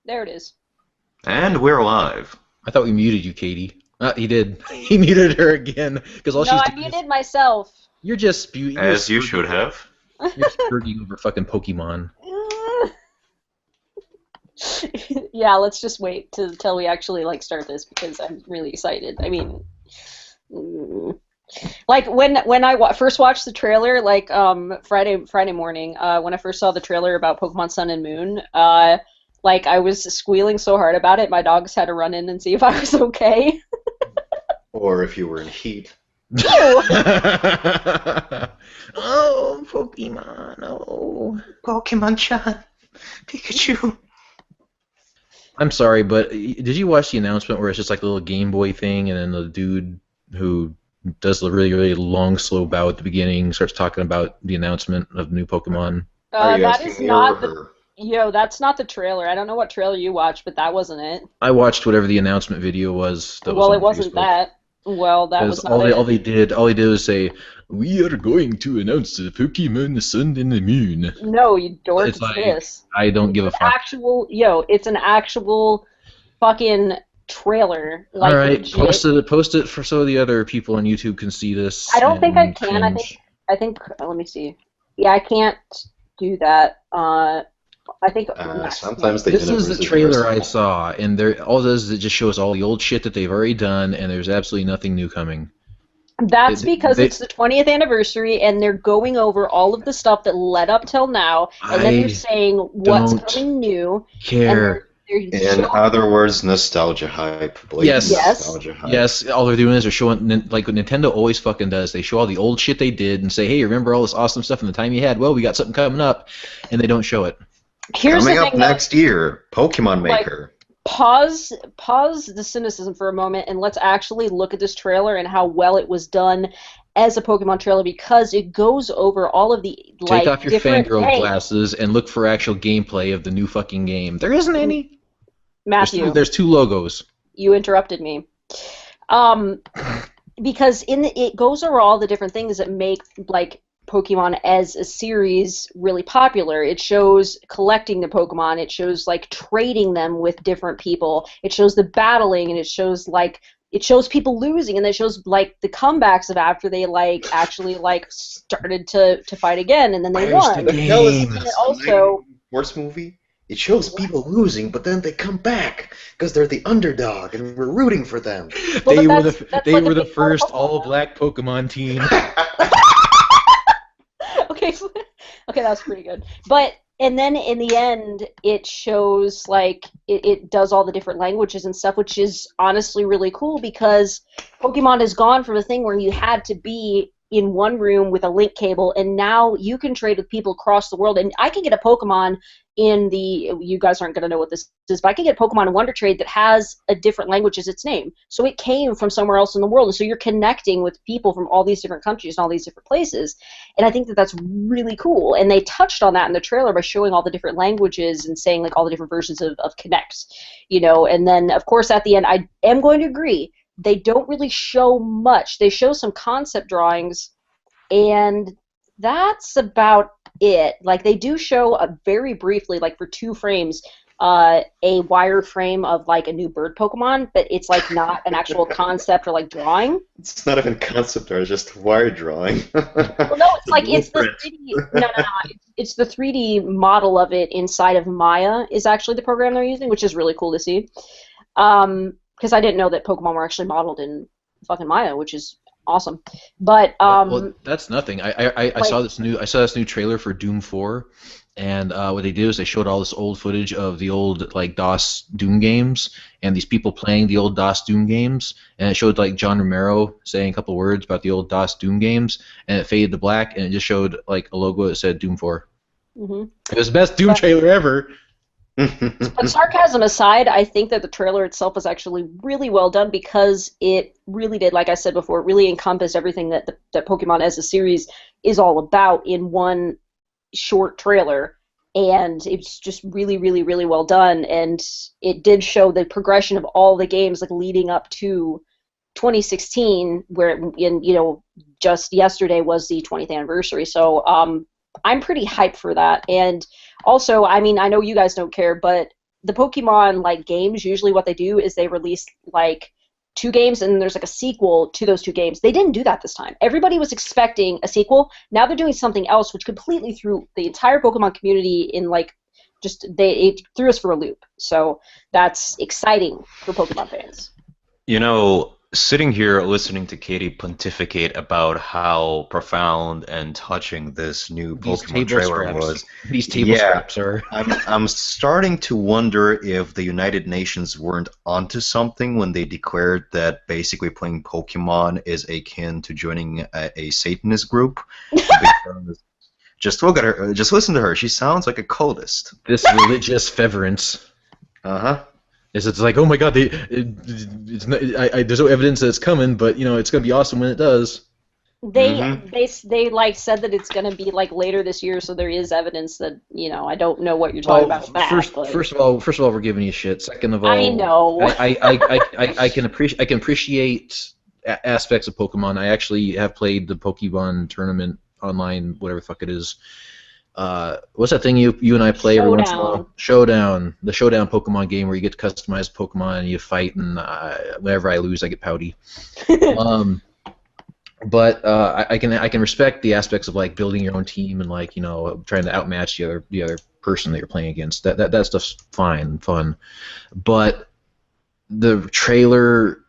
There it is. And we're live. I thought we muted you, Katie. He did. He muted her again because all No, she's I doing is muted myself. you're just spewing. As you should have. You're spurting over fucking Pokemon. Yeah, let's just wait till we actually like start this because I'm really excited. I mean, like when I first watched the trailer, like Friday morning, when I first saw the trailer about Pokemon Sun and Moon, like I was squealing so hard about it, my dogs had to run in and see if I was okay. Or if you were in heat. Ew. Oh, Pokemon! Oh, Pokemon-chan. Pikachu. I'm sorry, but did you watch the announcement where it's just like a little Game Boy thing, and then the dude who does the really, really long, slow bow at the beginning starts talking about the announcement of new Pokemon? That is not the that's not the trailer. I don't know what trailer you watched, but that wasn't it. I watched whatever the announcement video was. Well, it wasn't that. Well, that was not it. All they did was say, "We are going to announce the Pokemon, the Sun, and the Moon." No, you dork. It's like, this. I don't give a fuck. It's an actual fucking trailer. Like, all right, legit. post it for so the other people on YouTube can see this. I don't think I can. Cringe. I think. Let me see. Yeah, I can't do that. I think. Sometimes they. This is the trailer I saw, and all it does is it just shows all the old shit that they've already done, and there's absolutely nothing new coming. That's because it's the 20th anniversary, and they're going over all of the stuff that led up till now, and then they're saying what's coming new. Care. In other words, nostalgia hype. Yes. Nostalgia hype. Yes. All they're doing is they're showing, like what Nintendo always fucking does. They show all the old shit they did and say, "Hey, remember all this awesome stuff in the time you had? Well, we got something coming up," and they don't show it. Coming up next year, Pokemon Maker. Pause the cynicism for a moment and let's actually look at this trailer and how well it was done as a Pokemon trailer because it goes over all of the Take off your fangirl glasses and look for actual gameplay of the new fucking game. There isn't any. Matthew, there's two logos. You interrupted me. Because it goes over all the different things that make like Pokemon as a series really popular. It shows collecting the Pokemon, it shows like trading them with different people, it shows the battling, and it shows people losing, and it shows like the comebacks of after they like actually like started to fight again and then they won. The game. And it also worst movie. It shows people losing, but then they come back because they're the underdog, and we're rooting for them. Well, they were the first all-black Pokemon team. Okay, that's pretty good. And then in the end, it shows like it does all the different languages and stuff, which is honestly really cool because Pokemon has gone from a thing where you had to be in one room with a link cable, and now you can trade with people across the world. And I can get a Pokemon you guys aren't going to know what this is, but I can get Pokemon in Wonder Trade that has a different language as its name. So it came from somewhere else in the world, and so you're connecting with people from all these different countries and all these different places. And I think that that's really cool. And they touched on that in the trailer by showing all the different languages and saying like all the different versions of Connect, And then of course at the end, I am going to agree, they don't really show much. They show some concept drawings, and that's about it. Like they do show very briefly, like for 2 frames, a wire frame of like a new bird Pokemon, but it's like not an actual concept or like drawing. It's not even concept art, it's just wire drawing. Well, no, it's like it's the 3D. No. It's the 3D model of it inside of Maya is actually the program they're using, which is really cool to see. Because I didn't know that Pokemon were actually modeled in fucking Maya, which is awesome. But well, that's nothing. I saw this new trailer for Doom 4, and what they did is they showed all this old footage of the old like DOS Doom games and these people playing the old DOS Doom games, and it showed like John Romero saying a couple words about the old DOS Doom games, and it faded to black, and it just showed like a logo that said Doom 4. Mm-hmm. It was the best Doom trailer ever. But sarcasm aside, I think that the trailer itself was actually really well done because it really did, like I said before, it really encompassed everything that Pokemon as a series is all about in one short trailer, and it's just really, really, really well done. And it did show the progression of all the games, like leading up to 2016, where just yesterday was the 20th anniversary. So I'm pretty hyped for that. And also, I mean, I know you guys don't care, but the Pokemon like games, usually what they do is they release like 2 games and there's like a sequel to those 2 games. They didn't do that this time. Everybody was expecting a sequel. Now they're doing something else, which completely threw the entire Pokemon community in like it threw us for a loop. So that's exciting for Pokemon fans. You know, sitting here listening to Katie pontificate about how profound and touching this new Pokemon trailer was. These table scraps are. I'm starting to wonder if the United Nations weren't onto something when they declared that basically playing Pokemon is akin to joining a Satanist group. Just look at her. Just listen to her. She sounds like a cultist. This religious fervence. It's like, oh my God, there's no evidence that it's coming, but you know it's gonna be awesome when it does. They like said that it's gonna be like later this year, so there is evidence that I don't know what you're talking about. First of all, we're giving you shit. Second of all, I know. I can appreciate aspects of Pokemon. I actually have played the Pokemon tournament online, whatever the fuck it is. What's that thing you and I play every once in a while? Showdown. The Showdown Pokemon game where you get to customize Pokemon and you fight, and whenever I lose, I get pouty. But I can respect the aspects of like building your own team and like trying to outmatch the other person that you're playing against. That stuff's fine, fun. But the trailer,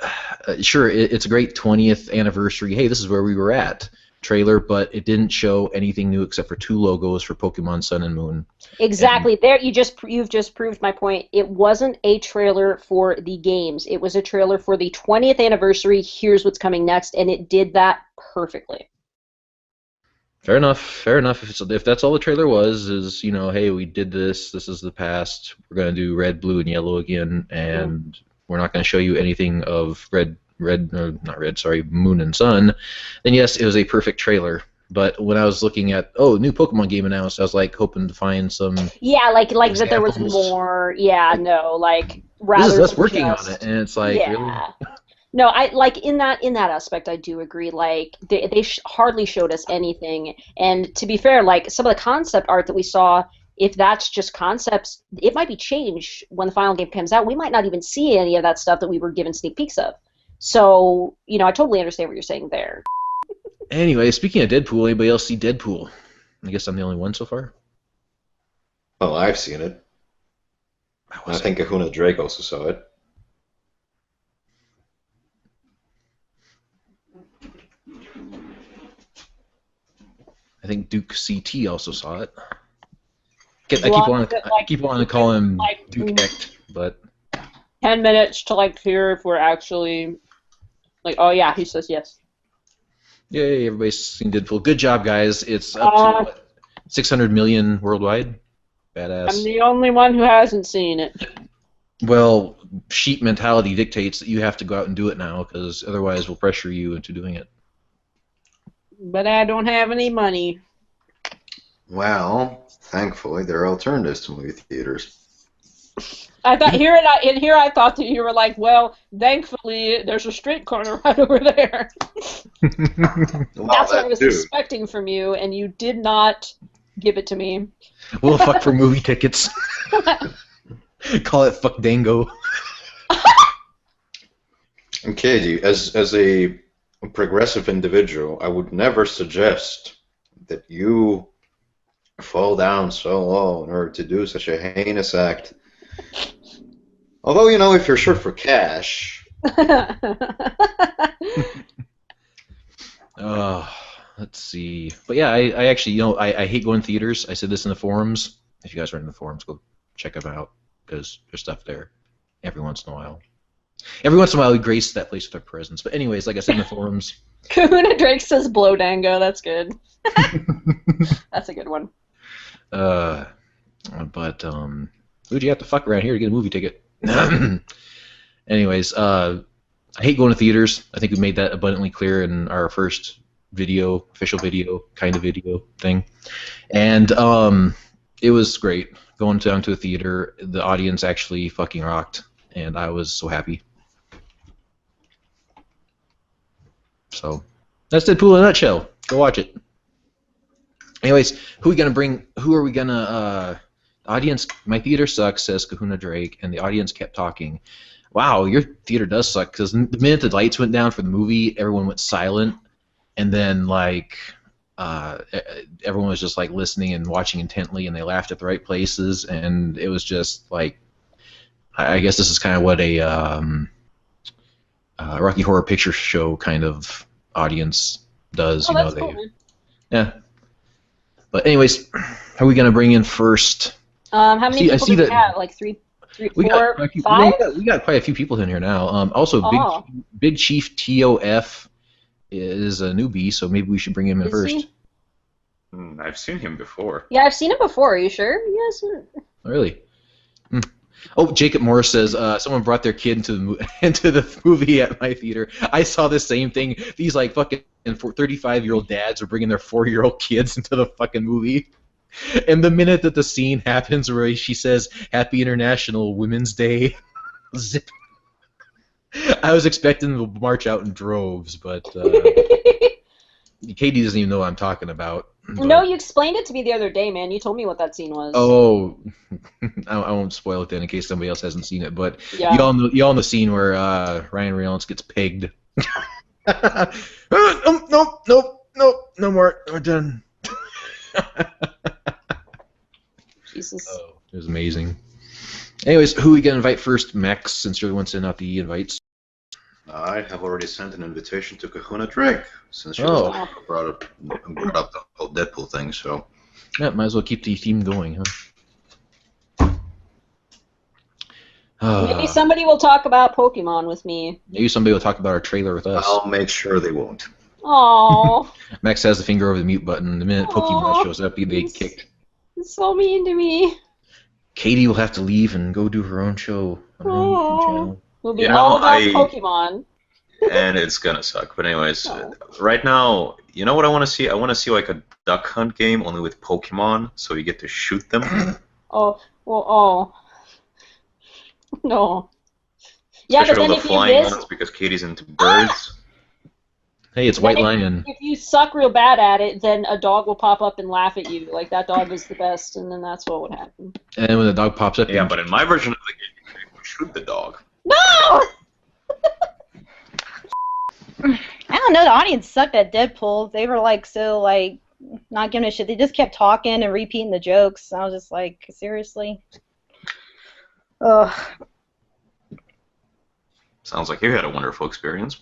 sure, it's a great 20th anniversary. Hey, this is where we were at. Trailer, but it didn't show anything new except for 2 logos for Pokemon Sun and Moon. Exactly. You've just proved my point. It wasn't a trailer for the games. It was a trailer for the 20th anniversary. Here's what's coming next, and it did that perfectly. Fair enough. If that's all the trailer was, is hey, we did this. This is the past. We're gonna do red, blue, and yellow again, and we're not gonna show you anything of Moon and Sun, then yes, it was a perfect trailer. But when I was looking at new Pokemon game announced, I was like hoping to find some like that there was more. Rather this is us working on it, and it's like really? No, I like in that aspect I do agree. Like they hardly showed us anything, and to be fair, like some of the concept art that we saw, if that's just concepts, it might be changed when the final game comes out. We might not even see any of that stuff that we were given sneak peeks of. So, I totally understand what you're saying there. Anyway, speaking of Deadpool, anybody else see Deadpool? I guess I'm the only one so far. Oh, I've seen it. I think Kahuna Drake also saw it. I think Duke CT also saw it. I keep wanting to call him Duke Ect, but 10 minutes to hear if we're actually oh yeah, he says yes. Yay, everybody's seen Deadpool. Good job, guys. It's up to 600 million worldwide. Badass. I'm the only one who hasn't seen it. Well, sheep mentality dictates that you have to go out and do it now, because otherwise we'll pressure you into doing it. But I don't have any money. Well, thankfully, there are alternatives to movie theaters. I thought I thought that you were like, well, thankfully there's a street corner right over there. That's what I was expecting from you, and you did not give it to me. Well, fuck for movie tickets. Call it fuck dango. Okay, as a progressive individual, I would never suggest that you fall down so low in order to do such a heinous act. Although, if you're short for cash. Let's see. But yeah, I actually, I hate going to theaters. I said this in the forums. If you guys are in the forums, go check them out, because there's stuff there every once in a while. Every once in a while, we grace that place with our presence. But anyways, like I said in the forums. Kahuna Drake says blow dango. That's good. That's a good one. Who'd you have to fuck around here to get a movie ticket? Anyways, I hate going to theaters. I think we made that abundantly clear in our first video, official video, kind of video thing. And it was great. Going down to a theater, the audience actually fucking rocked, and I was so happy. So, that's Deadpool in a nutshell. Go watch it. Anyways, who are we gonna audience, my theater sucks, says Kahuna Drake, and the audience kept talking. Wow, your theater does suck, because the minute the lights went down for the movie, everyone went silent, and then like everyone was just like listening and watching intently, and they laughed at the right places, and it was just like, I guess this is kind of what a Rocky Horror Picture Show kind of audience does. Oh, that's cool, man. Yeah. But anyways, how are we gonna bring in first? How many people do we have? Like three, four, five? We got quite a few people in here now. Also, Big Chief TOF is a newbie, so maybe we should bring him in first. I've seen him before. Yeah, I've seen him before. Are you sure? Yes. Oh, really? Oh, Jacob Morris says someone brought their kid into the movie at my theater. I saw the same thing. These like fucking 35-year-old dads are bringing their 4-year-old kids into the fucking movie. And the minute that the scene happens where she says "Happy International Women's Day," zip. I was expecting them to march out in droves, but Katie doesn't even know what I'm talking about. But... No, you explained it to me the other day, man. You told me what that scene was. Oh, I won't spoil it then in case somebody else hasn't seen it. But yeah. you all know the scene where Ryan Reynolds gets pegged. No more. We're done. Jesus. Oh, it was amazing. Anyways, who are we gonna invite first, Max? Since you're the one sending out the invites. I have already sent an invitation to Kahuna Drake since she brought up the whole Deadpool thing. So yeah, might as well keep the theme going, huh? Maybe somebody will talk about Pokemon with me. Maybe somebody will talk about our trailer with us. I'll make sure they won't. Aww. Max has the finger over the mute button. The minute Pokemon shows up, they get kicked. It's so mean to me. Katie will have to leave and go do her own show on her own YouTube channel. We'll be all about Pokemon. And it's gonna suck. But anyways, right now, you know what I want to see? I want to see like a duck hunt game, only with Pokemon, so you get to shoot them. No. Yeah, Especially but then all the if flying you miss... ones, because Katie's into birds. Hey, it's White Lion. If you suck real bad at it, then a dog will pop up and laugh at you. Like, that dog is the best, and then that's what would happen. And when the dog pops up... Yeah, but in my version of the game, you shoot the dog. No! I don't know, the audience sucked at Deadpool. They were, like, so, like, not giving a shit. They just kept talking and repeating the jokes. I was just like, seriously? Ugh. Sounds like you had a wonderful experience.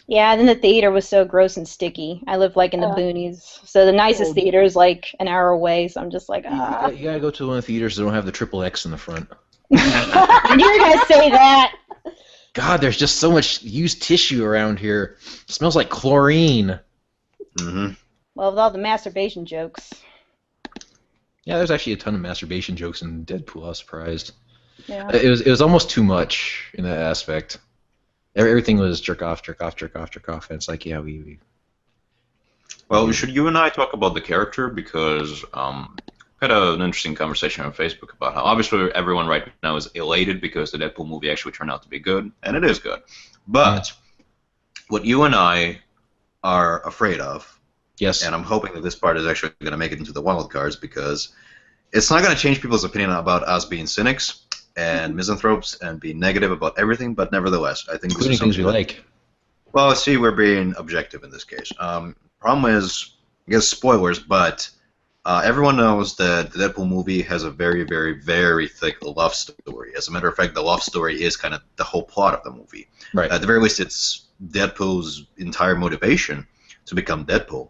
Yeah, and then the theater was so gross and sticky. I live like in the boonies, so the nicest theater is like an hour away. So I'm just like, ah. You gotta go to one of the theaters that don't have the triple X in the front. I knew you were gonna say that. God, there's just so much used tissue around here. It smells like chlorine. Mm-hmm. Well, with all the masturbation jokes. Yeah, there's actually a ton of masturbation jokes in Deadpool. I was surprised. Yeah. It was almost too much in that aspect. Everything was jerk off, and it's like, yeah, we... Well, should you and I talk about the character? Because I had an interesting conversation on Facebook about how obviously everyone right now is elated because the Deadpool movie actually turned out to be good, and it is good. But what you and I are afraid of, yes, and I'm hoping that this part is actually going to make it into the Wildcards, because it's not going to change people's opinion about us being cynics and misanthropes and being negative about everything, but nevertheless, I think this is things we like. Well, see, we're being objective in this case. Problem is, I guess spoilers, but everyone knows that the Deadpool movie has a very, very, very thick love story. As a matter of fact, the love story is kind of the whole plot of the movie. Right. At the very least, it's Deadpool's entire motivation to become Deadpool.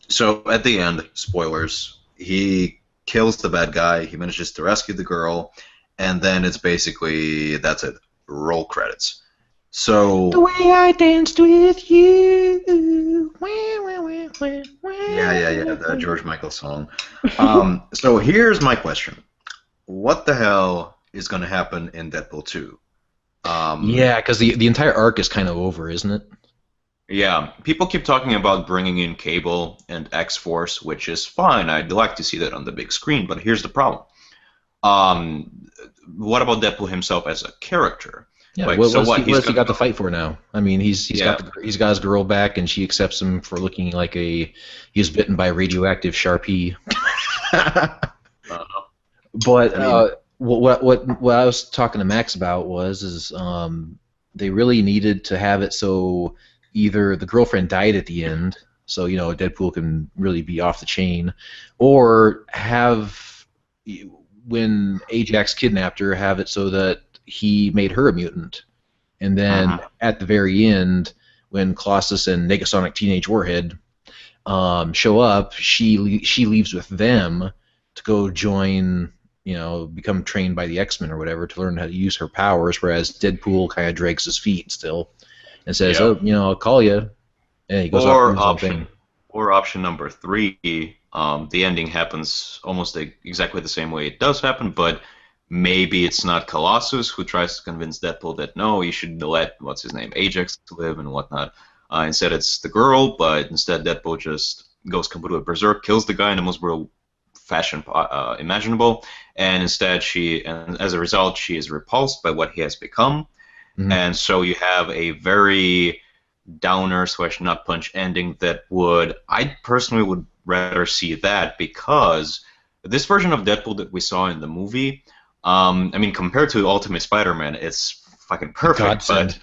So at the end, spoilers, he kills the bad guy, he manages to rescue the girl, and then it's basically, that's it, roll credits. So the way I danced with you. Yeah, the George Michael song. So here's my question. What the hell is going to happen in Deadpool 2? Yeah, because the entire arc is kind of over, isn't it? Yeah, people keep talking about bringing in Cable and X-Force, which is fine. I'd like to see that on the big screen, but here's the problem. What about Deadpool himself as a character? Yeah, like, what has he got to to fight for now? I mean, he's got his girl back, and she accepts him for looking like he was bitten by a radioactive Sharpie. But I mean, what I was talking to Max about was they really needed to have it so either the girlfriend died at the end, so Deadpool can really be off the chain, or have when Ajax kidnapped her, have it so that he made her a mutant, and then at the very end, when Colossus and Negasonic Teenage Warhead show up, she leaves with them to go join, become trained by the X-Men or whatever to learn how to use her powers, whereas Deadpool kind of drags his feet still and says, Yeah. "Oh, I'll call you," and he goes off Or and does his own thing. option number 3, the ending happens almost exactly the same way it does happen, but maybe it's not Colossus who tries to convince Deadpool that no, you should let Ajax live and whatnot. Instead, it's the girl, but instead Deadpool just goes completely berserk, kills the guy in the most brutal fashion imaginable, and instead and as a result, she is repulsed by what he has become, and so you have a very downer / nut punch ending that I personally would rather see that, because this version of Deadpool that we saw in the movie, I mean, compared to Ultimate Spider-Man, it's fucking perfect, but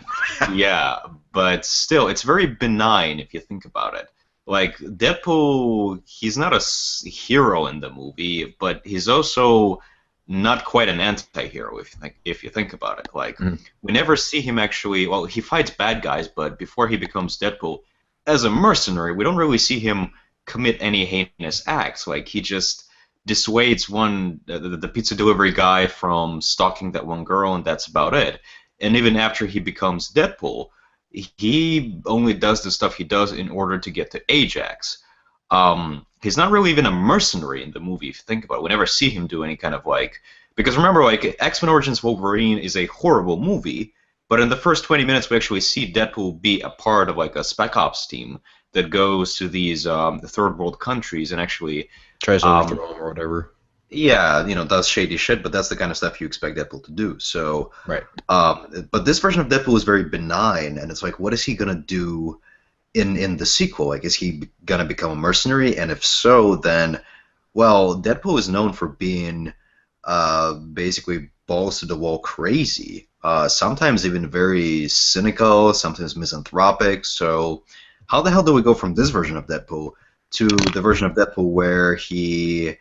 yeah, but still, it's very benign if you think about it. Like, Deadpool, he's not a hero in the movie, but he's also not quite an anti-hero if you think about it. Like, we never see him actually. Well, he fights bad guys, but before he becomes Deadpool, as a mercenary, we don't really see him commit any heinous acts. Like, he just dissuades the pizza delivery guy from stalking that one girl, and that's about it. And even after he becomes Deadpool, he only does the stuff he does in order to get to Ajax. He's not really even a mercenary in the movie, if you think about it. We never see him do any kind of because remember, X-Men Origins Wolverine is a horrible movie, but in the first 20 minutes we actually see Deadpool be a part of a Spec Ops team that goes to these third world countries and actually tries to overthrow him or whatever. Yeah, does shady shit, but that's the kind of stuff you expect Deadpool to do. So, right. But this version of Deadpool is very benign, and it's like, what is he gonna do in the sequel? Like, is he gonna become a mercenary? And if so, then, well, Deadpool is known for being basically balls to the wall crazy. Sometimes even very cynical, sometimes misanthropic. So, how the hell do we go from this version of Deadpool to the version of Deadpool where he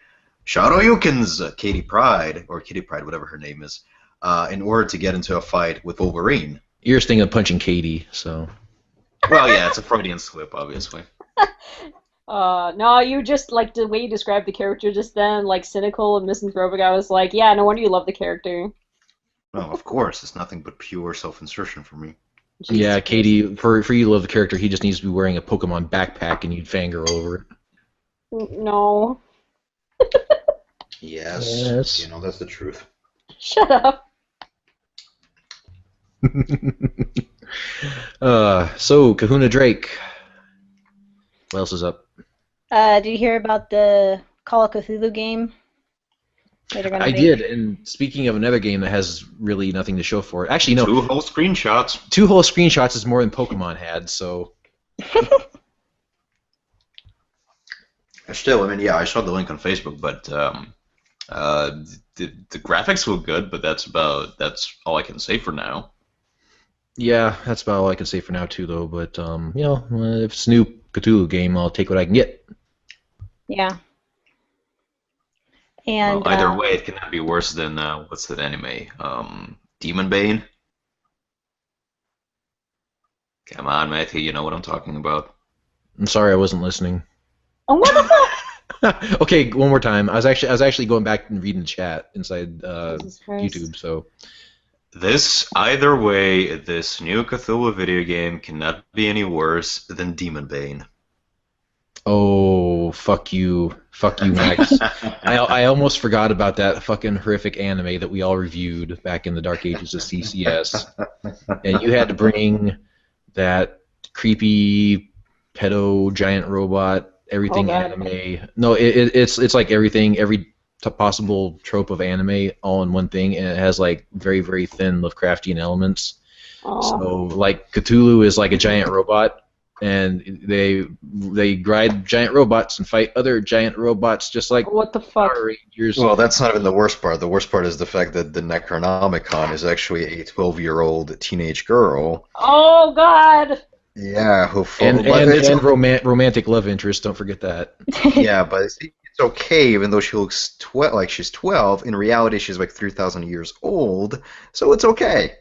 Shoryukens Kitty Pryde, whatever her name is, in order to get into a fight with Wolverine? You're just thinking of punching Katie, so. Well, yeah, it's a Freudian slip, obviously. No, you just, the way you described the character just then, cynical and misanthropic, I was like, yeah, no wonder you love the character. Oh, of course, it's nothing but pure self-insertion for me. Jesus yeah, Christ. Katie, for you to love the character, he just needs to be wearing a Pokemon backpack and you'd fangirl over it. No. Yes. That's the truth. Shut up. So, Kahuna Drake. What else is up? Did you hear about the Call of Cthulhu game? I did, and speaking of another game that has really nothing to show for it. Actually, no. 2 whole screenshots. 2 whole screenshots is more than Pokemon had, so. Still, I mean, yeah, I saw the link on Facebook, but the graphics look good, but that's all I can say for now. Yeah, that's about all I can say for now too, though. But if it's a new Cthulhu game, I'll take what I can get. Yeah. And well, either way, it cannot be worse than what's that anime? Demon Bane. Come on, Matthew, you know what I'm talking about. I'm sorry, I wasn't listening. Oh, what the fuck? Okay, one more time. I was actually going back and reading the chat inside Jesus Christ. YouTube. So Either way, this new Cthulhu video game cannot be any worse than Demon Bane. oh, fuck you, Max. I almost forgot about that fucking horrific anime that we all reviewed back in the dark ages of CCS, and you had to bring that creepy pedo giant robot everything anime. No, it's like everything, every possible trope of anime all in one thing, and it has very, very thin Lovecraftian elements. Oh. So Cthulhu is like a giant robot and they ride giant robots and fight other giant robots, just like What the fuck? Power Rangers. Well, that's not even the worst part. The worst part is the fact that the Necronomicon is actually a 12-year-old teenage girl. Oh God! Yeah, who and romantic love interest. Don't forget that. yeah, but it's okay, even though she looks like she's 12. In reality, she's like 3,000 years old, so it's okay.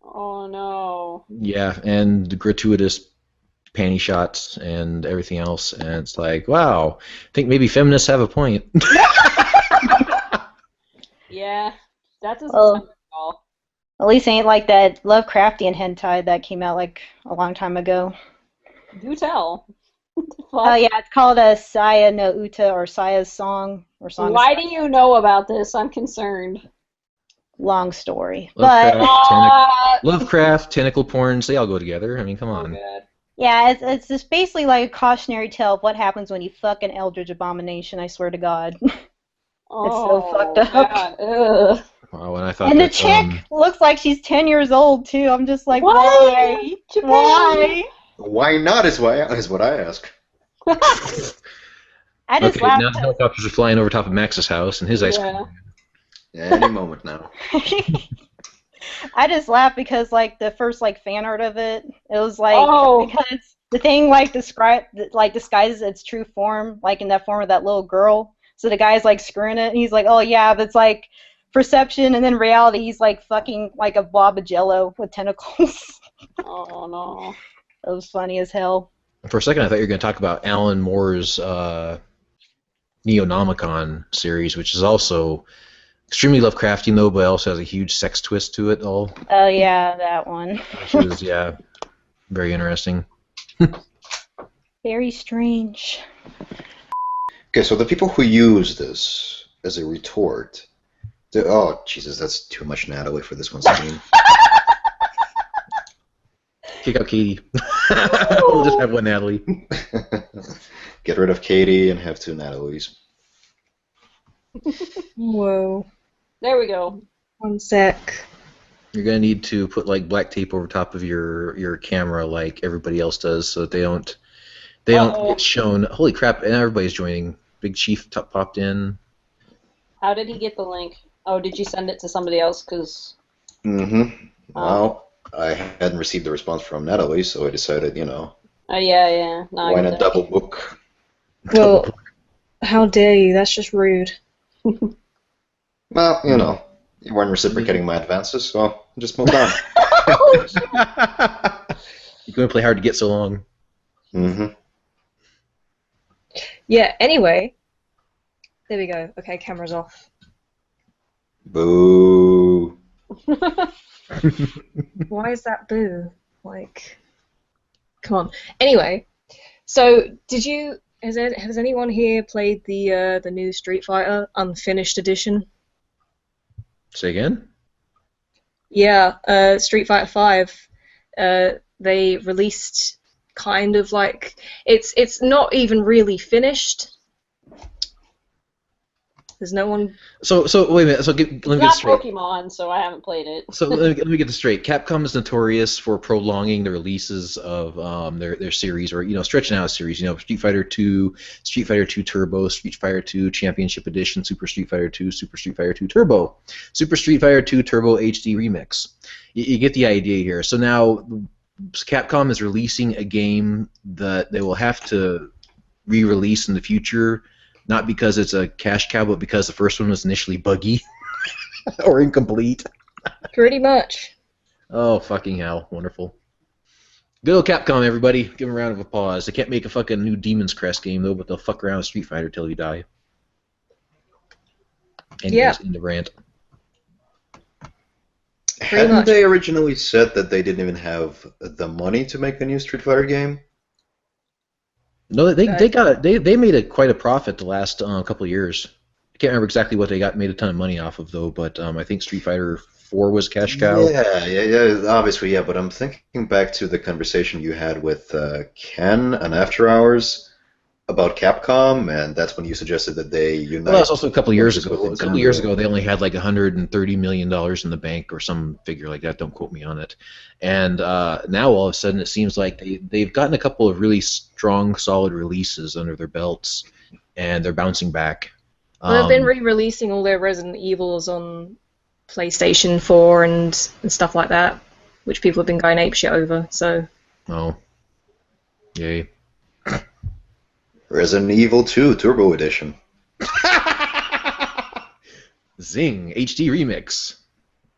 Oh no. Yeah, and the gratuitous panty shots and everything else, and it's like, wow, I think maybe feminists have a point. Yeah, that doesn't Well, sound good at all. At least it ain't like that Lovecraftian hentai that came out like a long time ago. Do tell. What the Oh fuck? yeah, it's called a Saya no Uta or Saya's Song or Song. Why do you know about this? I'm concerned. Long story, Lovecraft, but Lovecraft, tentacle porns, they all go together. I mean, come Oh on. God. yeah, it's just basically like a cautionary tale of what happens when you fuck an eldritch abomination. I swear to God. Oh, fucked up. God. Ugh. Wow, and I thought And the that, chick looks like she's 10 years old too. I'm just like, Why? why? Japan. Why? Why not is what I ask. I just okay, now laughed. the helicopters are flying over top of Max's house and his ice cream. Any moment now. I just laughed because like the first like fan art of it, it was like Oh. because the thing like disguises its true form, like in that form of that little girl. So the guy's like screwing it, and he's like, oh yeah, but it's like perception, and then reality, he's like fucking like a blob of jello with tentacles. Oh no. That was funny as hell. For a second, I thought you were going to talk about Alan Moore's Neonomicon series, which is also extremely Lovecraftian, though, but also has a huge sex twist to it all, Oh yeah, that one. which is, yeah, very interesting. Very strange. Okay, so the people who use this as a retort, oh Jesus, that's too much Natalie for this one scene. Kick out Katie. We'll just have one Natalie. Get rid of Katie and have two Natalies. Whoa. There we go. One sec. You're going to need to put, like, black tape over top of your camera like everybody else does so that they don't get shown. Holy crap, and everybody's joining. Big Chief popped in. How did he get the link? Oh, did you send it to somebody else? Cause. Mm-hmm. Well, I hadn't received a response from Natalie, so I decided, Oh yeah. No, I why get not that. double book? Well, how dare you? That's just rude. Well, you weren't reciprocating my advances, so just moved on. You're going to play hard to get so long. Mm-hmm. Yeah, anyway. There we go. Okay, camera's off. Boo. Why is that boo? Like, come on. Anyway, so has anyone here played the new Street Fighter Unfinished Edition? Say again? Yeah, Street Fighter 5. They released kind of like it's not even really finished. There's no one. So wait a minute. So let me It's get not this straight. Pokemon, so I haven't played it. So let me get this straight. Capcom is notorious for prolonging the releases of their series, or stretching out a series. Street Fighter 2, Street Fighter 2 Turbo, Street Fighter 2 Championship Edition, Super Street Fighter 2, Super Street Fighter 2 Turbo, Super Street Fighter 2 Turbo HD Remix. You get the idea here. So now Capcom is releasing a game that they will have to re-release in the future. Not because it's a cash cow, but because the first one was initially buggy or incomplete. Pretty much. Oh, fucking hell. Wonderful. Good old Capcom, everybody. Give them a round of applause. They can't make a fucking new Demon's Crest game, though, but they'll fuck around with Street Fighter till you die. Anyways, in the rant. Hadn't much. they originally said that they didn't even have the money to make a new Street Fighter game? No, they made quite a profit the last couple of years. I can't remember exactly what they made a ton of money off of, though, but I think Street Fighter 4 was cash cow. Yeah, obviously, yeah, but I'm thinking back to the conversation you had with Ken on After Hours, about Capcom, and that's when you suggested that they unite. Well, that was also a couple of years ago. with A couple of years Cthulhu. ago, they only had like $130 million in the bank or some figure like that. Don't quote me on it. And now all of a sudden, it seems like they've gotten a couple of really strong, solid releases under their belts, and they're bouncing back. Well, they've been re-releasing all their Resident Evils on PlayStation 4 and stuff like that, which people have been going apeshit over. So. Oh. Yay. Resident Evil 2 Turbo Edition. Zing! HD remix.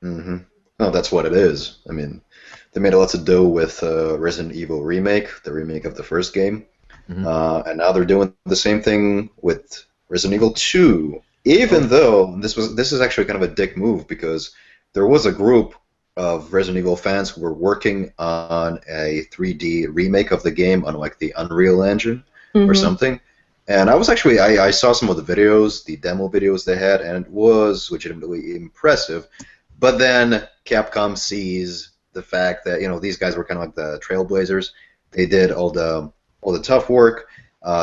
Mm-hmm. Oh, that's what it is. I mean, they made lots of dough with Resident Evil Remake, the remake of the first game, and now they're doing the same thing with Resident Evil 2. Even though this is actually kind of a dick move, because there was a group of Resident Evil fans who were working on a 3D remake of the game on like the Unreal Engine or something. And I was actually, I saw some of the videos, the demo videos they had, and it was legitimately impressive. But then Capcom sees the fact that, you know, these guys were kind of like the trailblazers. They did all the tough work.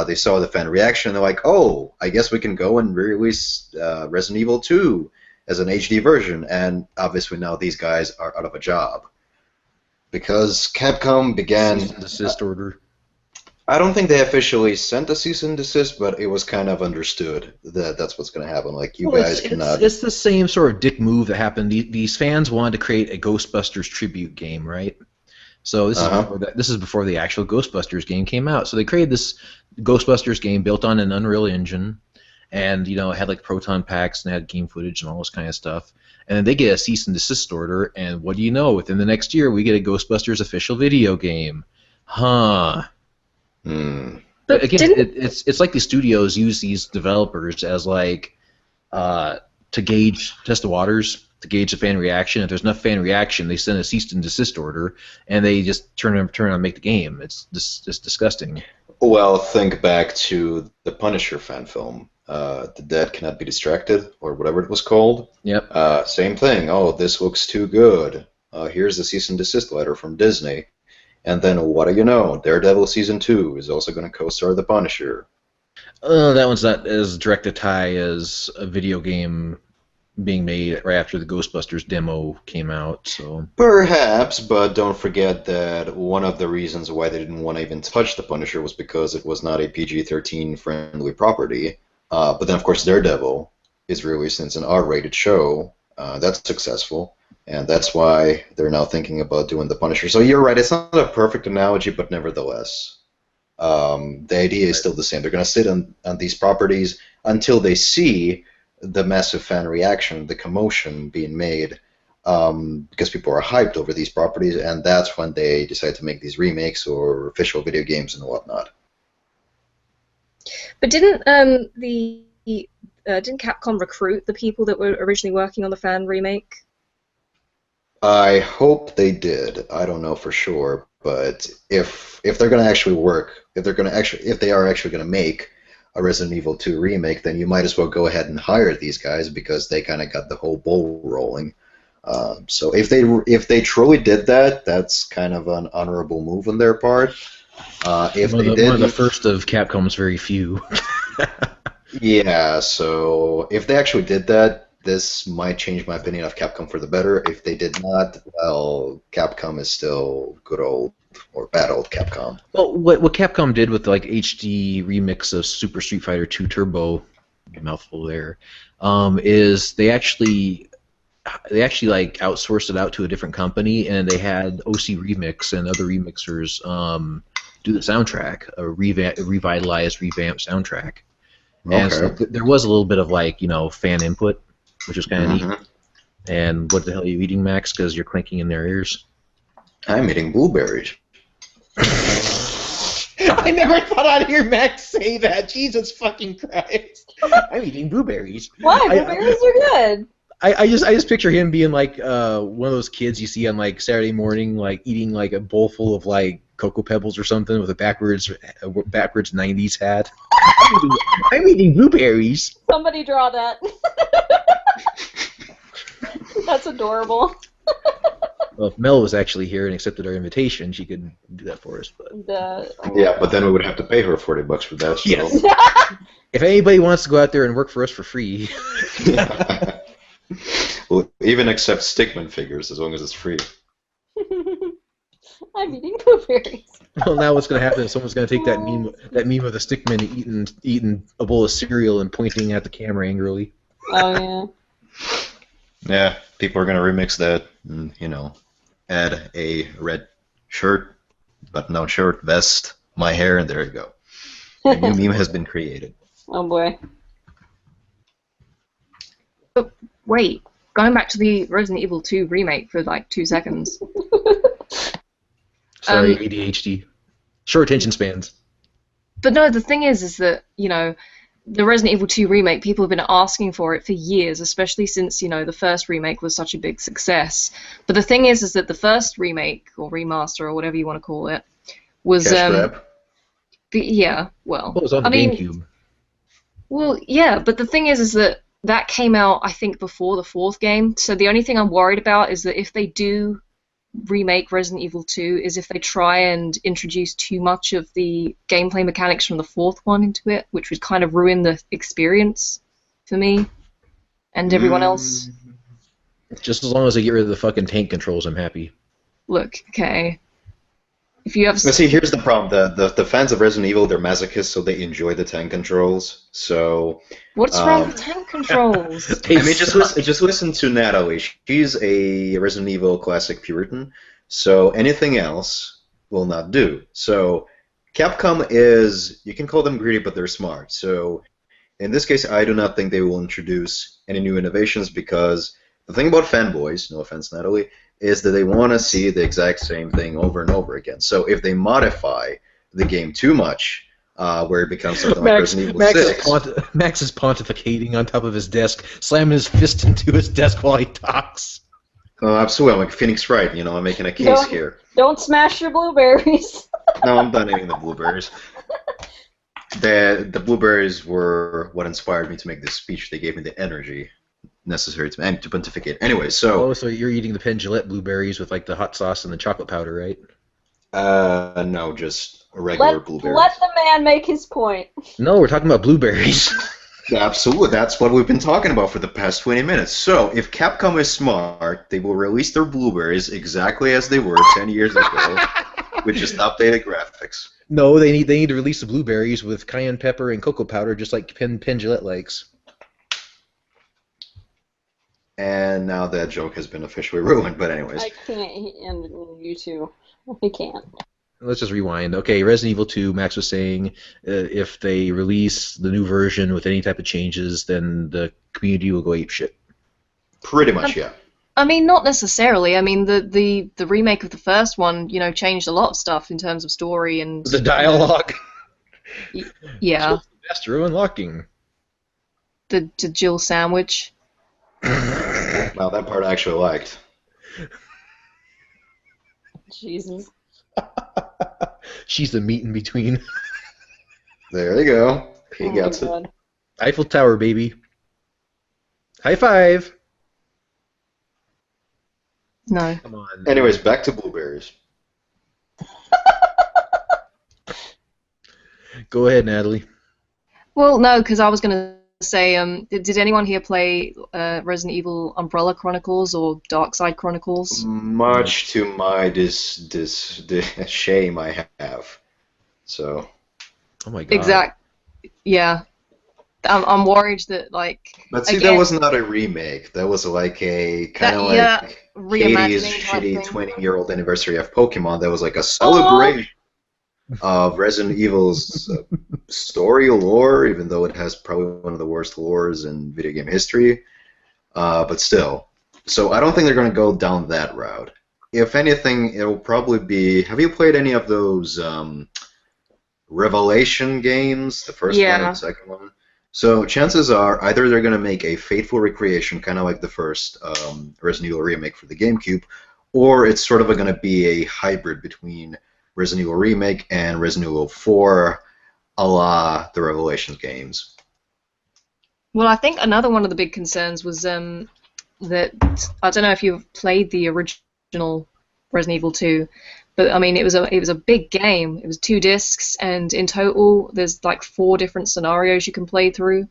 They saw the fan reaction. They're like, oh, I guess we can go and re-release Resident Evil 2 as an HD version. And obviously now these guys are out of a job. Because Capcom began... Cease and desist order. I don't think they officially sent a cease and desist, but it was kind of understood that that's what's going to happen. Like, you guys cannot... It's the same sort of dick move that happened. These fans wanted to create a Ghostbusters tribute game, right? So this is before the actual Ghostbusters game came out. So they created this Ghostbusters game built on an Unreal Engine, and it had like proton packs and had game footage and all this kind of stuff. And then they get a cease and desist order, and what do you know? Within the next year, we get a Ghostbusters official video game. Huh. But again, it's like the studios use these developers as like to test the waters, to gauge the fan reaction. If there's enough fan reaction, they send a cease and desist order, and they just turn on and make the game. It's just disgusting. Well, think back to the Punisher fan film, The Dead Cannot Be Distracted, or whatever it was called. Yep. Same thing. Oh, this looks too good. Here's the cease and desist letter from Disney. And then, what do you know? Daredevil Season 2 is also going to co-star the Punisher. That one's not as direct a tie as a video game being made right after the Ghostbusters demo came out. So perhaps, but don't forget that one of the reasons why they didn't want to even touch the Punisher was because it was not a PG-13 friendly property. But then, of course, Daredevil is released, and it's an R-rated show. That's successful. And that's why they're now thinking about doing the Punisher. So you're right, it's not a perfect analogy, but nevertheless, the idea is still the same. They're going to sit on these properties until they see the massive fan reaction, the commotion being made, because people are hyped over these properties, and that's when they decide to make these remakes or official video games and whatnot. But didn't Capcom recruit the people that were originally working on the fan remake? I hope they did. I don't know for sure, but if they're going to actually work, if they are actually going to make a Resident Evil 2 remake, then you might as well go ahead and hire these guys because they kind of got the whole ball rolling. So if they truly did that, that's kind of an honorable move on their part. One of the first of Capcom's very few. Yeah. So if they actually did that, this might change my opinion of Capcom for the better. If they did not, well, Capcom is still good old or bad old Capcom. Well, what Capcom did with like HD remix of Super Street Fighter 2 Turbo, mouthful there, is they actually like outsourced it out to a different company, and they had OC Remix and other remixers do the soundtrack, a revitalized, revamped soundtrack. Okay. And so there was a little bit of like fan input, which was kind of neat. And what the hell are you eating, Max? Because you're clinking in their ears. I'm eating blueberries. I never thought I'd hear Max say that. Jesus fucking Christ! I'm eating blueberries. Why? Blueberries are good. I just picture him being like one of those kids you see on like Saturday morning, like eating like a bowl full of like Cocoa Pebbles or something with a backwards 90s hat. I'm eating blueberries. Somebody draw that. That's adorable. Well, if Mel was actually here and accepted our invitation, she could do that for us. But Yeah, but then we would have to pay her $40 for that. So. yes. If anybody wants to go out there and work for us for free, We'll even accept stickman figures as long as it's free. I'm eating blueberries. well, now what's going to happen is someone's going to take that meme of the stickman eating a bowl of cereal and pointing at the camera angrily. Oh Yeah, people are gonna remix that, and, you know, add a red shirt, button-down shirt, vest, my hair, and there you go. A yeah. new meme has been created. Oh boy. Wait, going back to the Resident Evil 2 remake for like 2 seconds. Sorry, ADHD. Short attention spans. But no, the thing is that, you know, the Resident Evil 2 remake, people have been asking for it for years, especially since, you know, the first remake was such a big success. But the thing is that the first remake, or remaster, or whatever you want to call it, was... Cash grab? Yeah, well... It was on the GameCube. Well, yeah, but the thing is that that came out, I think, before the fourth game, so the only thing I'm worried about is that if they do remake Resident Evil 2 is if they try and introduce too much of the gameplay mechanics from the fourth one into it, which would kind of ruin the experience for me and everyone else. Just as long as they get rid of the fucking tank controls, I'm happy. Look, okay. If you have... But see, here's the problem. The fans of Resident Evil, they're masochists, so they enjoy the tank controls. So... What's wrong with tank controls? I mean, just listen to Natalie. She's a Resident Evil classic Puritan, so anything else will not do. So Capcom is, you can call them greedy, but they're smart. So in this case, I do not think they will introduce any new innovations because the thing about fanboys, no offense, Natalie, is that they want to see the exact same thing over and over again. So if they modify the game too much, where it becomes something like Resident Evil 6. Max is pontificating on top of his desk, slamming his fist into his desk while he talks. Oh, absolutely. I'm like Phoenix Wright, you know, I'm making a case here. Don't smash your blueberries. No, I'm done eating the blueberries. The blueberries were what inspired me to make this speech. They gave me the energy necessary to pontificate. Anyway, so... Oh, so you're eating the Pendulette blueberries with, like, the hot sauce and the chocolate powder, right? No, just regular blueberries. Let the man make his point. No, we're talking about blueberries. Absolutely, that's what we've been talking about for the past 20 minutes. So, if Capcom is smart, they will release their blueberries exactly as they were 10 years ago, with just updated graphics. No, they need to release the blueberries with cayenne pepper and cocoa powder, just like Pendulette likes. And now that joke has been officially ruined, but anyways. I can't, and you too. I can't. Let's just rewind. Okay, Resident Evil 2, Max was saying if they release the new version with any type of changes, then the community will go apeshit. Pretty much, yeah. I mean, not necessarily. I mean, the remake of the first one, you know, changed a lot of stuff in terms of story and... The dialogue. Yeah. Master of unlocking. The Jill sandwich. Wow, that part I actually liked. Jesus. She's the meat in between. There you go. He gets it. Eiffel Tower, baby. High five. No. Come on. Anyways, back to blueberries. Go ahead, Natalie. Well, no, because I was going to say, did anyone here play Resident Evil Umbrella Chronicles or Dark Side Chronicles? Much to my shame, I have. So. Oh my god. Exact. Yeah. I'm worried that, like. But see, again, that was not a remake. That was like a kind of like Katie's shitty 20-year-old anniversary of Pokemon. That was like a celebration of Resident Evil's story lore, even though it has probably one of the worst lores in video game history. But still. So I don't think they're going to go down that route. If anything, it'll probably be... Have you played any of those Revelation games? The first one and the second one? So chances are either they're going to make a faithful recreation, kind of like the first Resident Evil remake for the GameCube, or it's sort of going to be a hybrid between Resident Evil Remake and Resident Evil 4, a la the Revelations games. Well, I think another one of the big concerns was that, I don't know if you've played the original original Resident Evil 2. But I mean, it was a big game. It was 2 discs, and in total, there's like 4 different scenarios you can play through.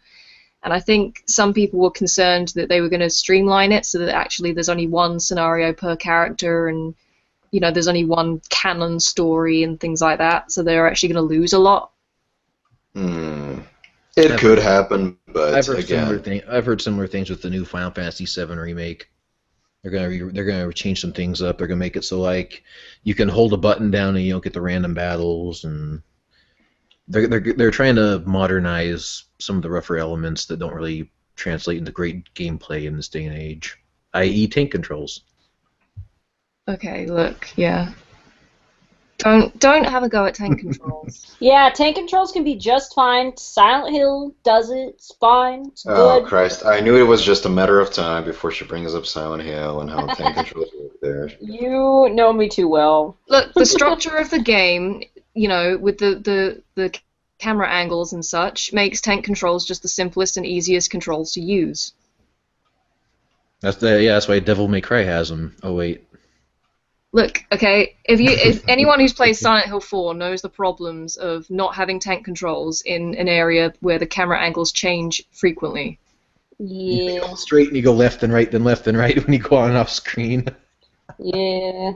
And I think some people were concerned that they were going to streamline it so that actually there's only 1 scenario per character, and there's only 1 canon story and things like that. So they're actually going to lose a lot. It could happen, but I've heard similar things with the new Final Fantasy VII remake. They're gonna change some things up. They're gonna make it so like you can hold a button down and you don't get the random battles, and they're trying to modernize some of the rougher elements that don't really translate into great gameplay in this day and age, i.e. tank controls. Okay, look, yeah. Don't have a go at tank controls. Yeah, tank controls can be just fine. Silent Hill does it. It's fine. It's Oh, good. Christ. I knew it was just a matter of time before she brings up Silent Hill and how tank controls work there. You know me too well. Look, the structure of the game, with the camera angles and such, makes tank controls just the simplest and easiest controls to use. That's why Devil May Cry has them. Oh wait. Look, okay, if anyone who's played Silent Hill 4 knows the problems of not having tank controls in an area where the camera angles change frequently. Yeah. You go straight and you go left and right, then left and right when you go on and off screen. Yeah.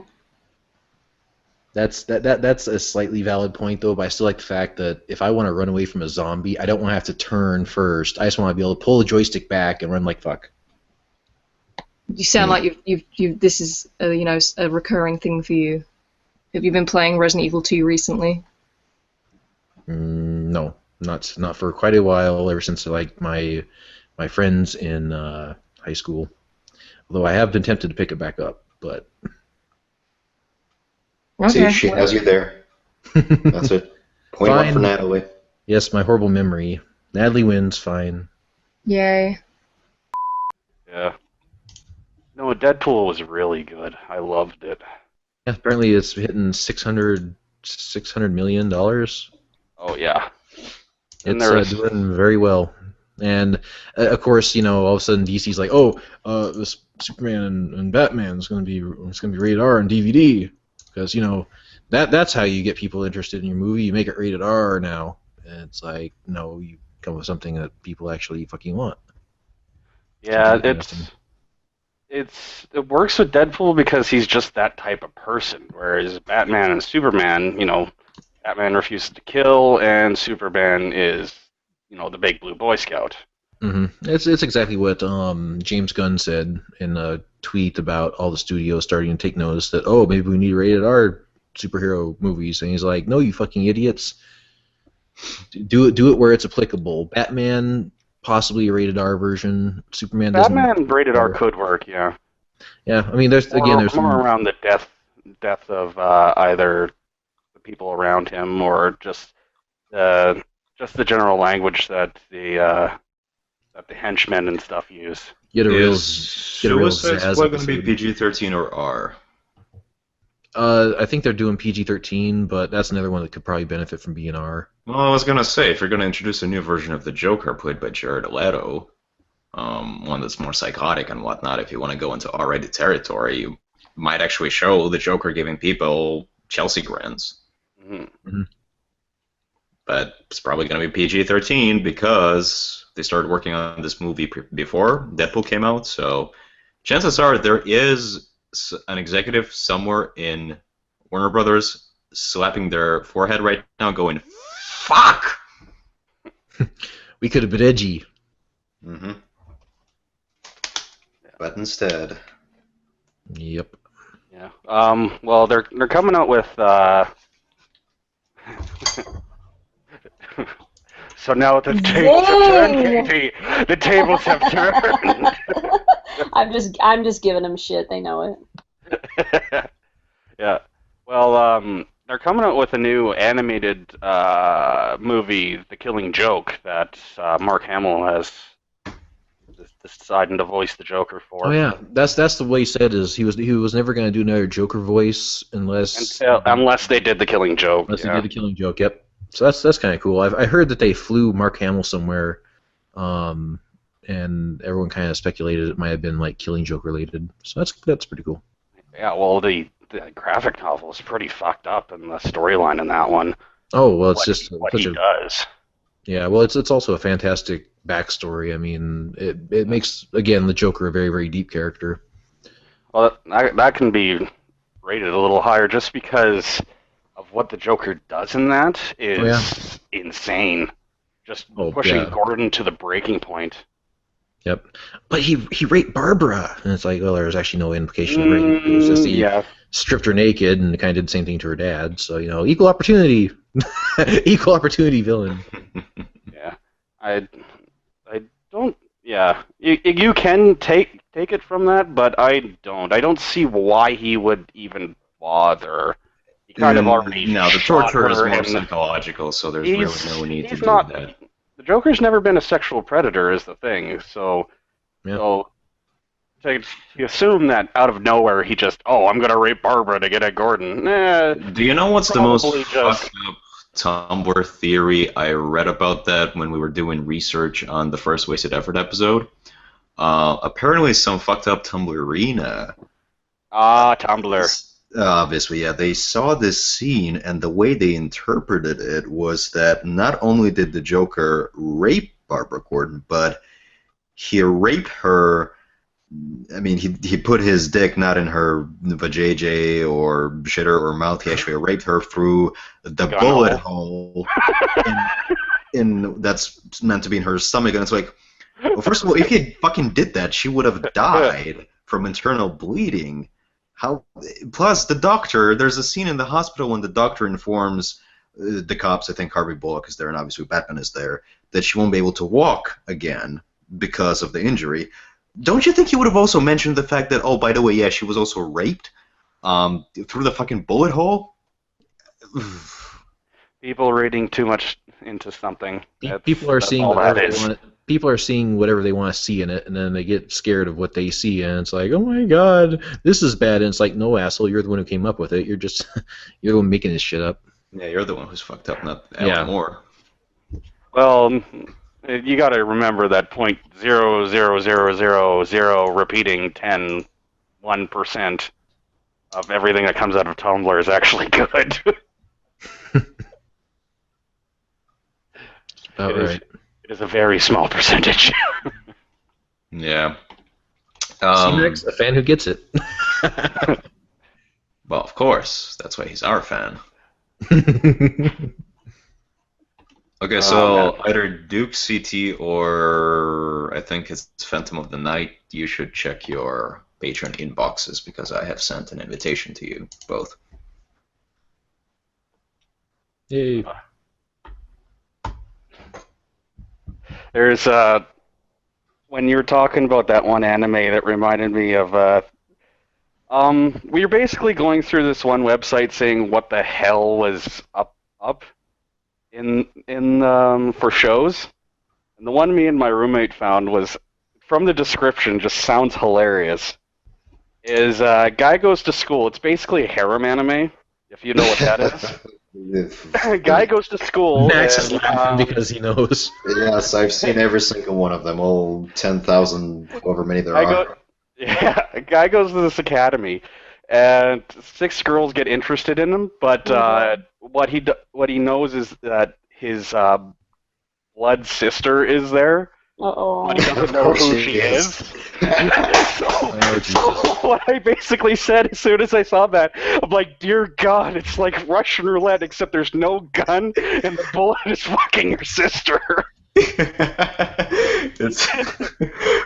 That's a slightly valid point though, but I still like the fact that if I want to run away from a zombie, I don't want to have to turn first. I just want to be able to pull the joystick back and run like fuck. You sound like you've this is a recurring thing for you. Have you been playing Resident Evil 2 recently? No, not for quite a while. Ever since like my friends in high school. Although I have been tempted to pick it back up, but See, she has you there. That's it. Point Fine. 1 for Natalie. yes, my horrible memory. Natalie wins. Fine. Yay. Yeah. No, Deadpool was really good. I loved it. Yeah, apparently it's hitting $600 million. Oh, yeah. And It's doing very well. And, of course, all of a sudden DC's like, oh, this Superman and Batman is going to be rated R on DVD. Because, that's how you get people interested in your movie. You make it rated R now. And it's like, no, you come with something that people actually fucking want. Yeah, it works with Deadpool because he's just that type of person. Whereas Batman and Superman, Batman refuses to kill, and Superman is, the big blue Boy Scout. Mm-hmm. It's exactly what James Gunn said in a tweet about all the studios starting to take notice that, oh, maybe we need rated R superhero movies, and he's like, no, you fucking idiots. Do it where it's applicable. Batman, possibly a rated R version. Superman doesn't. Batman rated R could work, yeah. Yeah, I mean, there's more around the death of either the people around him or just the general language that the henchmen and stuff use. Is Suicide Squad going to be PG-13 or R? I think they're doing PG-13, but that's another one that could probably benefit from being R. Well, I was going to say, if you're going to introduce a new version of the Joker played by Jared Leto, one that's more psychotic and whatnot, if you want to go into R-rated territory, you might actually show the Joker giving people Chelsea grins. Mm-hmm. But it's probably going to be PG-13 because they started working on this movie before Deadpool came out, so chances are there is an executive somewhere in Warner Brothers slapping their forehead right now going, fuck! We could have been edgy. Mm-hmm. But instead... Yep. Yeah. Well, they're coming out with... So now the tables have turned, Katie. The tables have turned. I'm just giving them shit. They know it. Yeah. Well, they're coming out with a new animated movie, The Killing Joke, that Mark Hamill has decided to voice the Joker for. Oh yeah, that's the way he said is he was never going to do another Joker voice unless they did The Killing Joke. Unless they did The Killing Joke. Yep. So that's kind of cool. I heard that they flew Mark Hamill somewhere, and everyone kind of speculated it might have been like Killing Joke related. So that's pretty cool. Yeah, well, the graphic novel is pretty fucked up, and the storyline in that one, Oh well, it's what just what such he a does. yeah. Well, it's also a fantastic backstory. I mean, it makes again the Joker a very very deep character. Well, that can be rated a little higher just because of what the Joker does in that Oh yeah. is insane. Just Oh pushing yeah. Gordon to the breaking point. Yep. But he raped Barbara, and it's like, well, there's actually no implication of rape. It was just he Yeah, stripped her naked and kind of did the same thing to her dad. So equal opportunity, equal opportunity villain. yeah. I don't. Yeah, you can take it from that, but I don't. I don't see why he would even bother. He kind of already No, the shot torture is her, more and psychological, so there's really no need to he's do not. that. The Joker's never been a sexual predator, is the thing. So Yeah. so to assume that out of nowhere he just, I'm gonna rape Barbara to get at Gordon. Do you know what's the most Probably just- fucked up Tumblr theory I read about that when we were doing research on the first Wasted Effort episode? Apparently some fucked up Tumblrina. Tumblr. Obviously, yeah, they saw this scene, and the way they interpreted it was that not only did the Joker rape Barbara Gordon, but he raped her. I mean, he put his dick not in her vajayjay or shitter or mouth. He actually raped her through the Gun bullet hole, in that's meant to be in her stomach. And it's like, well, first of all, if he fucking did that, she would have died from internal bleeding. How? Plus, the doctor. There's a scene in the hospital when the doctor informs the cops, I think Harvey Bullock is there, and obviously Batman is there, that she won't be able to walk again because of the injury. Don't you think he would have also mentioned the fact that, oh, by the way, yeah, she was also raped through the fucking bullet hole? People reading too much into something. People are That's seeing all whatever that they is. want. People are seeing whatever they want to see in it, and then they get scared of what they see, and it's like, oh my god, this is bad. And it's like, no, asshole, you're the one who came up with it. You're just you're the one making this shit up. Yeah, you're the one who's fucked up, not Yeah. Alan Moore. Well, you got to remember that 0.00000 repeating 1% of everything that comes out of Tumblr is actually good. About right. It is a very small percentage. Yeah. CineMax, a fan who gets it. Well, of course. That's why he's our fan. Okay, so either Duke CT or I think it's Phantom of the Night, you should check your Patreon inboxes because I have sent an invitation to you both. Yay. There's when you were talking about that one anime that reminded me of we were basically going through this one website saying what the hell was up in for shows, and the one me and my roommate found was, from the description, just sounds hilarious. Is guy goes to school. It's basically a harem anime, if you know what that is. Guy goes to school. Max is laughing because he knows. Yes, I've seen every single one of them, all 10,000, however many there are. A guy goes to this academy, and 6 girls get interested in him, but what he knows is that his blood sister is there. Uh-oh. But he doesn't know who she is. So what I basically said as soon as I saw that, I'm like, dear God, it's like Russian roulette, except there's no gun, and the bullet is fucking your sister. It's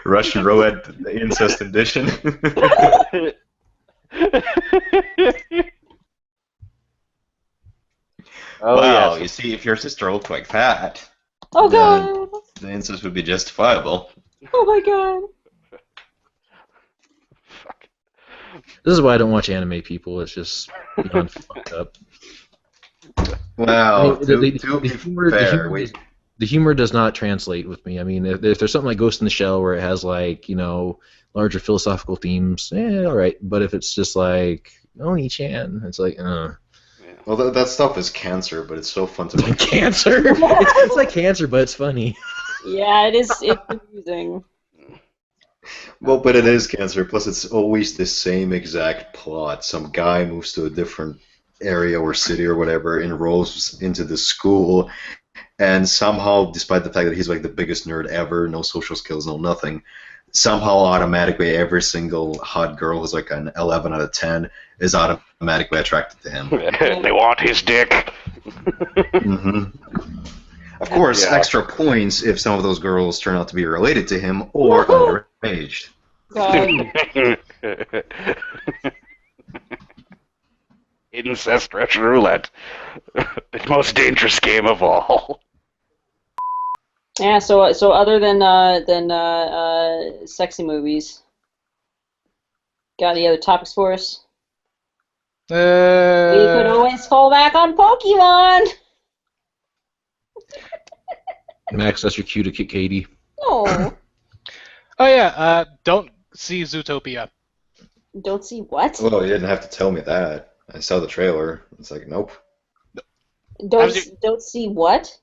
Russian roulette, the incest edition. Wow, yes. you see, if your sister looked like that, Oh then god! the incest would be justifiable. Oh my god! This is why I don't watch anime, people. It's just beyond fucked up. Well, I mean, to be fair, the humor does not translate with me. I mean, if there's something like Ghost in the Shell where it has like larger philosophical themes, all right. But if it's just like Oni-chan, it's like, Well, that stuff is cancer, but it's so fun to make. Cancer. It's like cancer, but it's funny. Yeah, it is. It's amusing. Well, but it is cancer. Plus, it's always the same exact plot. Some guy moves to a different area or city or whatever, enrolls into the school, and somehow, despite the fact that he's like the biggest nerd ever, no social skills, no nothing, somehow automatically every single hot girl who's like an 11 out of 10 is automatically attracted to him. They want his dick. hmm Of course, Yeah. extra points if some of those girls turn out to be related to him or underage. God. Incest Russian roulette. The most dangerous game of all. Yeah. So other than sexy movies, got any other topics for us? We could always fall back on Pokemon. Max, that's your cue to kick Katie. No. Oh yeah, don't see Zootopia. Don't see what? Well, you didn't have to tell me that. I saw the trailer. It's like, nope. Don't see what?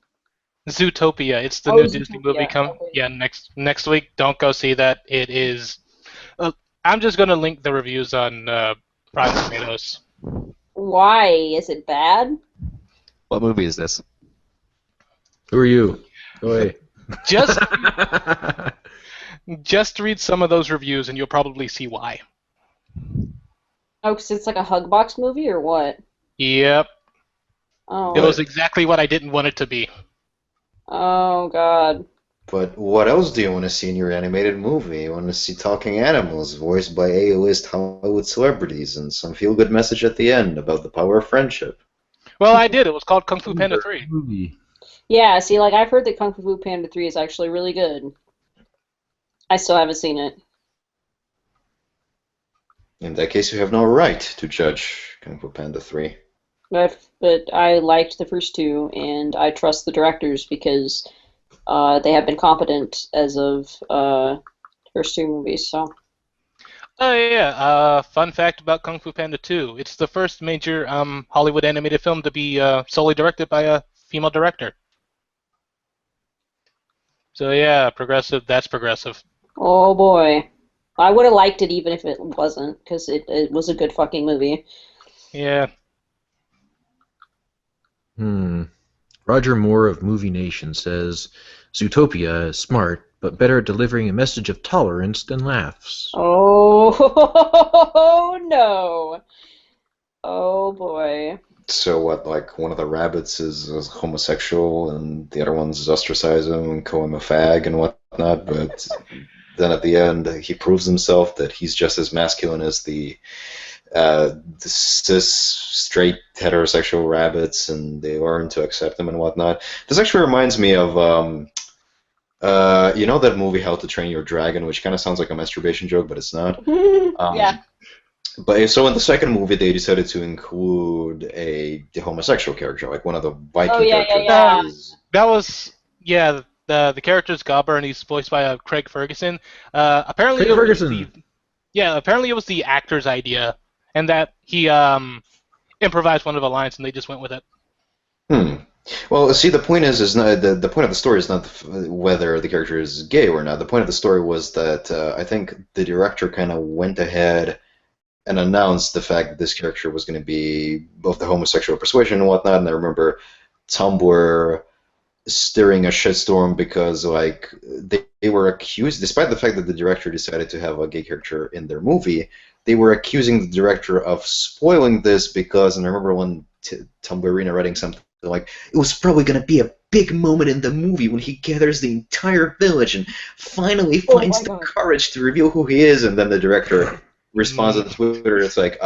Zootopia. It's the Oh, new Disney Zootopia, movie. okay. Yeah, next week. Don't go see that. It is. I'm just gonna link the reviews on Rotten Tomatoes. Why? Is it bad? What movie is this? Who are you? Go away. Just read some of those reviews, and you'll probably see why. Oh, because it's like a hug box movie or what? Yep. Oh. It was exactly what I didn't want it to be. Oh God. But what else do you want to see in your animated movie? You want to see talking animals voiced by A-list Hollywood celebrities and some feel-good message at the end about the power of friendship. Well, I did. It was called Kung Fu Panda 3. Movie. Yeah. See, like I've heard that Kung Fu Panda 3 is actually really good. I still haven't seen it. In that case, you have no right to judge Kung Fu Panda 3. But I liked the first two, and I trust the directors because they have been competent as of first two movies. So. Oh yeah. Fun fact about Kung Fu Panda 2: it's the first major Hollywood animated film to be solely directed by a female director. So yeah, progressive. That's progressive. Oh boy. I would have liked it even if it wasn't, because it was a good fucking movie. Yeah. Roger Moore of Movie Nation says, Zootopia is smart, but better at delivering a message of tolerance than laughs. Oh no. Oh boy. So what, like, one of the rabbits is homosexual and the other one's ostracize him and call him a fag and whatnot, but then at the end he proves himself that he's just as masculine as the cis, straight, heterosexual rabbits, and they learn to accept him and whatnot. This actually reminds me of, you know that movie How to Train Your Dragon, which kind of sounds like a masturbation joke, but it's not. Yeah. But so in the second movie, they decided to include the homosexual character, like one of the Viking characters. yeah. That was the character's Gobber, and he's voiced by Craig Ferguson. Apparently, Craig Ferguson. Apparently it was the actor's idea, and that he improvised one of the lines, and they just went with it. Well, see, the point is not the point of the story is not whether the character is gay or not. The point of the story was that I think the director kind of went ahead and announced the fact that this character was going to be both the homosexual persuasion and whatnot. And I remember Tumblr stirring a shitstorm because, like, they were accused, despite the fact that the director decided to have a gay character in their movie, they were accusing the director of spoiling this because, and I remember one Tumblrina writing something like, it was probably going to be a big moment in the movie when he gathers the entire village and finally finds the courage to reveal who he is, and then the director responds on Twitter, it's like,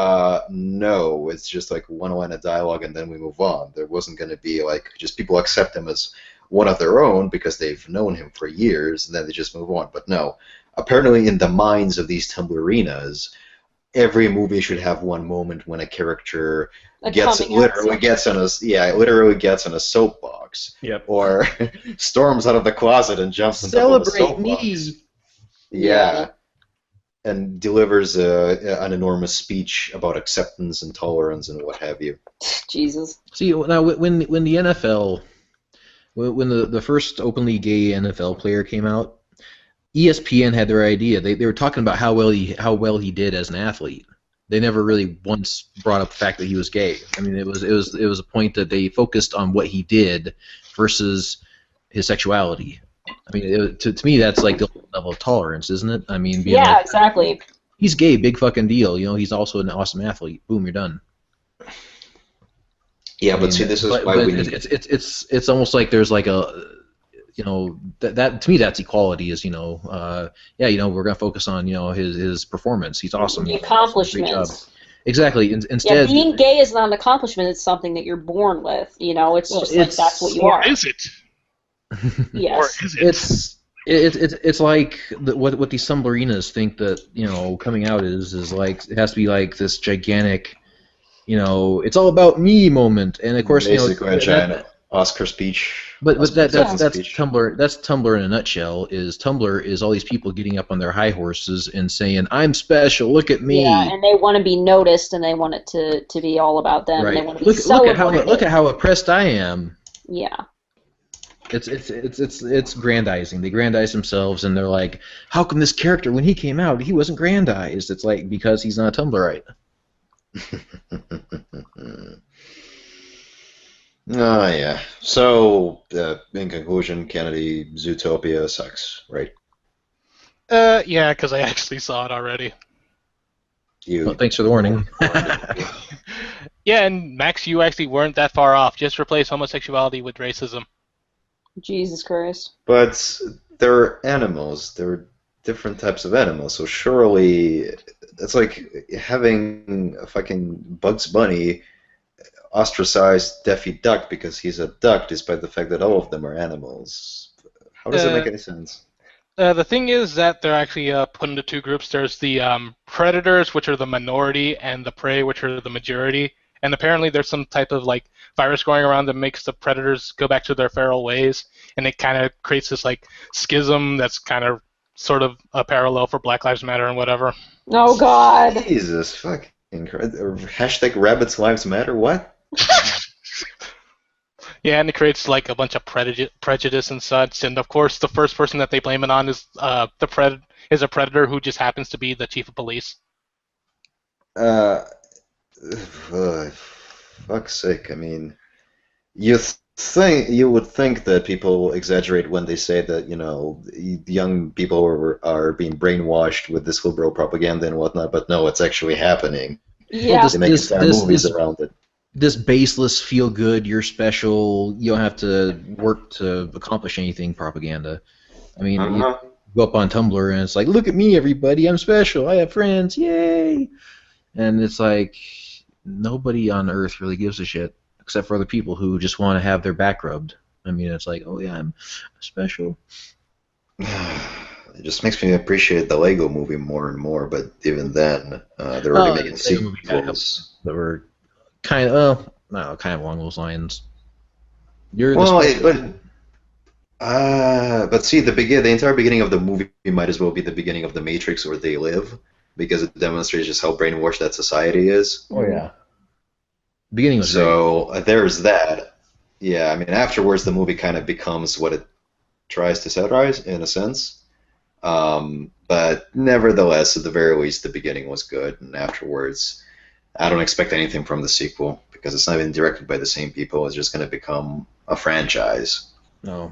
no, it's just like one line of dialogue and then we move on. There wasn't going to be like, just people accept him as one of their own because they've known him for years and then they just move on. But no, apparently in the minds of these Tumblrinas, every movie should have one moment when a character literally gets on a soapbox. Yep. Or storms out of the closet and jumps on top of a soapbox. Me. Yeah. And delivers an enormous speech about acceptance and tolerance and what have you. Jesus. See, now when the NFL, when the first openly gay NFL player came out, ESPN had their idea. They were talking about how well he did as an athlete. They never really once brought up the fact that he was gay. I mean, it was a point that they focused on what he did versus his sexuality. I mean, to me, that's like the level of tolerance, isn't it? I mean, being Yeah, like, exactly. he's gay, big fucking deal. You know, he's also an awesome athlete. Boom, you're done. Yeah, I but mean, see, this is why but we need. it's almost like there's like a, you know, that to me that's equality. Is, you know, yeah, you know, we're gonna focus on, you know, his performance. He's awesome. The Great job. accomplishments. Exactly. Yeah, Instead, being gay is not an accomplishment. It's something that you're born with. You know, it's Well, just like that's what you Or are. is it? Yes. Or is it? it's like what these sublerinas think that, you know, coming out is like, it has to be like this gigantic, you know, it's all about me moment, and of course, you know, Basically, a giant Oscar speech. but that's speech. Tumblr. That's Tumblr in a nutshell. Is Tumblr is all these people getting up on their high horses and saying, "I'm special. Look at me." Yeah, and they want to be noticed, and they want it to be all about them. And they Right. want to be Look at how oppressed I am. Yeah. It's grandizing. They grandize themselves, and they're like, "How come this character, when he came out, he wasn't grandized?" It's like, because he's not a Tumblrite. Oh, yeah. So, in conclusion, Kennedy, Zootopia sucks, right? Yeah, because I actually saw it already. Well, thanks for the warning. Yeah, and Max, you actually weren't that far off. Just replace homosexuality with racism. Jesus Christ. But they're animals. They're different types of animals. So surely, it's like having a fucking Bugs Bunny ostracized Daffy Duck because he's a duck, despite the fact that all of them are animals. How does it make any sense? The thing is that they're actually put into two groups. There's the predators, which are the minority, and the prey, which are the majority. And apparently there's some type of like virus going around that makes the predators go back to their feral ways, and it kind of creates this like schism that's kind of sort of a parallel for Black Lives Matter and whatever. Oh God. Jesus fucking hashtag Rabbits Lives Matter. What? Yeah, and it creates like a bunch of prejudice and such. And of course, the first person that they blame it on is a predator who just happens to be the chief of police. Fuck's sake! I mean, you would think that people exaggerate when they say that, you know, young people are being brainwashed with this liberal propaganda and whatnot, but no, it's actually happening. Yeah. They make entire movies around it. This baseless, feel good, you're special, you don't have to work to accomplish anything propaganda. I mean, you go up on Tumblr and it's like, look at me, everybody, I'm special, I have friends, yay! And it's like, nobody on Earth really gives a shit, except for other people who just want to have their back rubbed. I mean, it's like, oh yeah, I'm special. It just makes me appreciate the Lego movie more and more, but even then, they're already making sequels. That were kind of along those lines. But see, the entire beginning of the movie might as well be the beginning of The Matrix or They Live, because it demonstrates just how brainwashed that society is. Oh yeah. Beginning was so there's that. Yeah, I mean, afterwards the movie kind of becomes what it tries to satirize in a sense. But nevertheless, at the very least, the beginning was good, and afterwards, I don't expect anything from the sequel because it's not even directed by the same people. It's just going to become a franchise. No.